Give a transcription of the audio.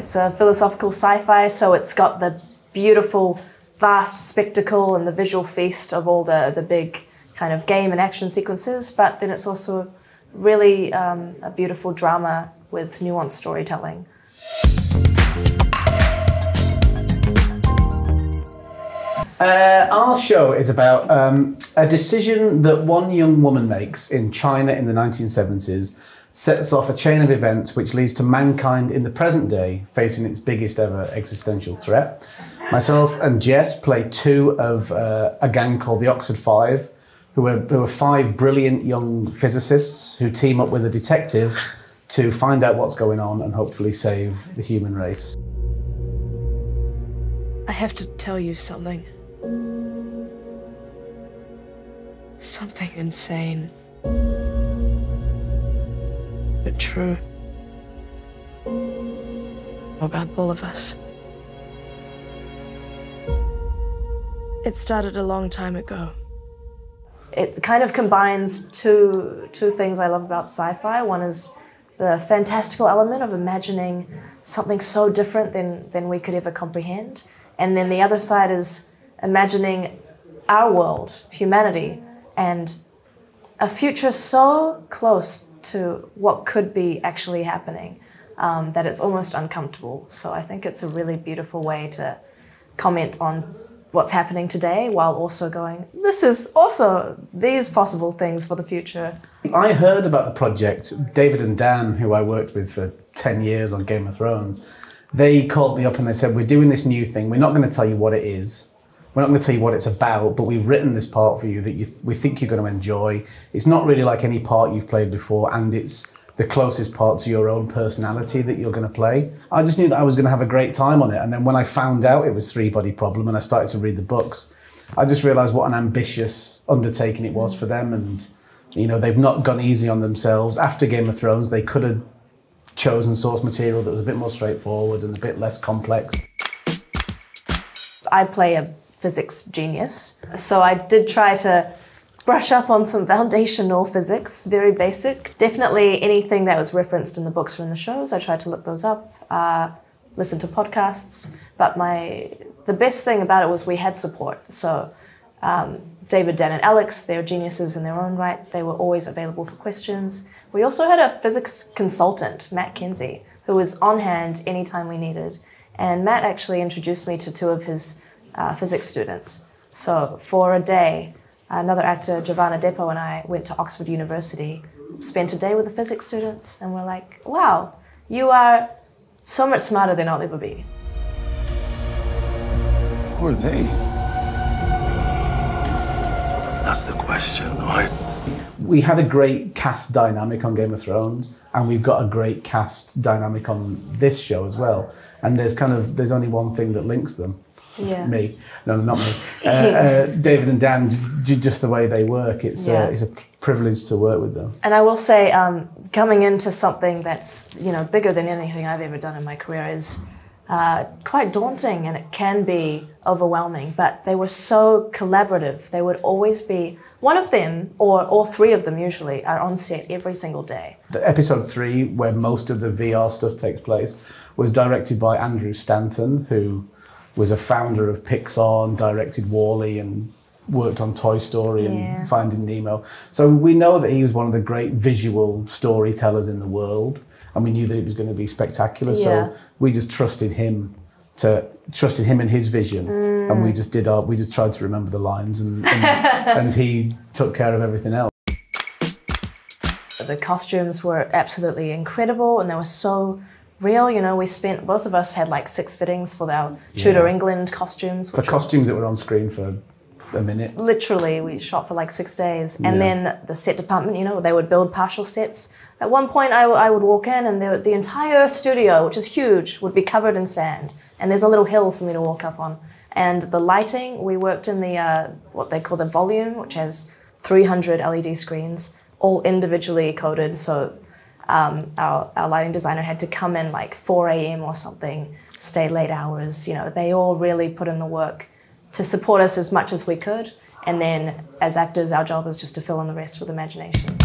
It's a philosophical sci-fi, so it's got the beautiful, vast spectacle and the visual feast of all the big kind of game and action sequences, but then it's also really a beautiful drama with nuanced storytelling. Our show is about a decision that one young woman makes in China in the 1970s, sets off a chain of events which leads to mankind in the present day facing its biggest ever existential threat. Myself and Jess play two of a gang called the Oxford Five, who are five brilliant young physicists who team up with a detective to find out what's going on and hopefully save the human race. I have to tell you something. Something insane, but true, about all of us. It started a long time ago. It kind of combines two things I love about sci-fi. One is the fantastical element of imagining something so different than we could ever comprehend. And then the other side is imagining our world, humanity, and a future so close to what could be actually happening that it's almost uncomfortable. So I think it's a really beautiful way to comment on what's happening today while also going, this is also these possible things for the future. I heard about the project. David and Dan, who I worked with for 10 years on Game of Thrones, they called me up and they said, we're doing this new thing. We're not going to tell you what it is. We're not going to tell you what it's about, but we've written this part for you that we think you're going to enjoy. It's not really like any part you've played before, and it's the closest part to your own personality that you're going to play. I just knew that I was going to have a great time on it, and then when I found out it was Three-Body Problem and I started to read the books, I just realised what an ambitious undertaking it was for them, and you know, they've not gone easy on themselves. After Game of Thrones, they could have chosen source material that was a bit more straightforward and a bit less complex. I play a physics genius, so I did try to brush up on some foundational physics, very basic. Definitely anything that was referenced in the books or in the shows, I tried to look those up, listen to podcasts, but the best thing about it was we had support. So David, Dan, and Alex, they're geniuses in their own right. They were always available for questions. We also had a physics consultant, Matt Kenzie, who was on hand anytime we needed. And Matt actually introduced me to two of his physics students. So for a day, another actor, Giovanna Depo, and I went to Oxford University, spent a day with the physics students, and we're like, wow, you are so much smarter than I'll ever be. Who are they? That's the question, right? We had a great cast dynamic on Game of Thrones, and we've got a great cast dynamic on this show as well. And there's only one thing that links them. Yeah. Me. No, not me. David and Dan, just the way they work, it's a privilege to work with them. And I will say, coming into something that's bigger than anything I've ever done in my career is quite daunting, and it can be overwhelming, but they were so collaborative. They would always be, one of them, or all three of them usually, are on set every single day. The episode 3, where most of the VR stuff takes place, was directed by Andrew Stanton, who was a founder of Pixar and directed WALL-E and worked on Toy Story and Finding Nemo. So we know that he was one of the great visual storytellers in the world, and we knew that it was going to be spectacular. So we just trusted him and his vision, and we just tried to remember the lines, and he took care of everything else. The costumes were absolutely incredible, and they were so real. Both of us had like 6 fittings for our Tudor England costumes. For costumes that were on screen for a minute. Literally, we shot for like 6 days. And then the set department, they would build partial sets. At one point, I would walk in and the entire studio, which is huge, would be covered in sand. And there's a little hill for me to walk up on. And the lighting, we worked in the, what they call the volume, which has 300 LED screens, all individually coded. So our lighting designer had to come in like 4 a.m. or something, stay late hours. They all really put in the work to support us as much as we could. And then as actors, our job is just to fill in the rest with imagination.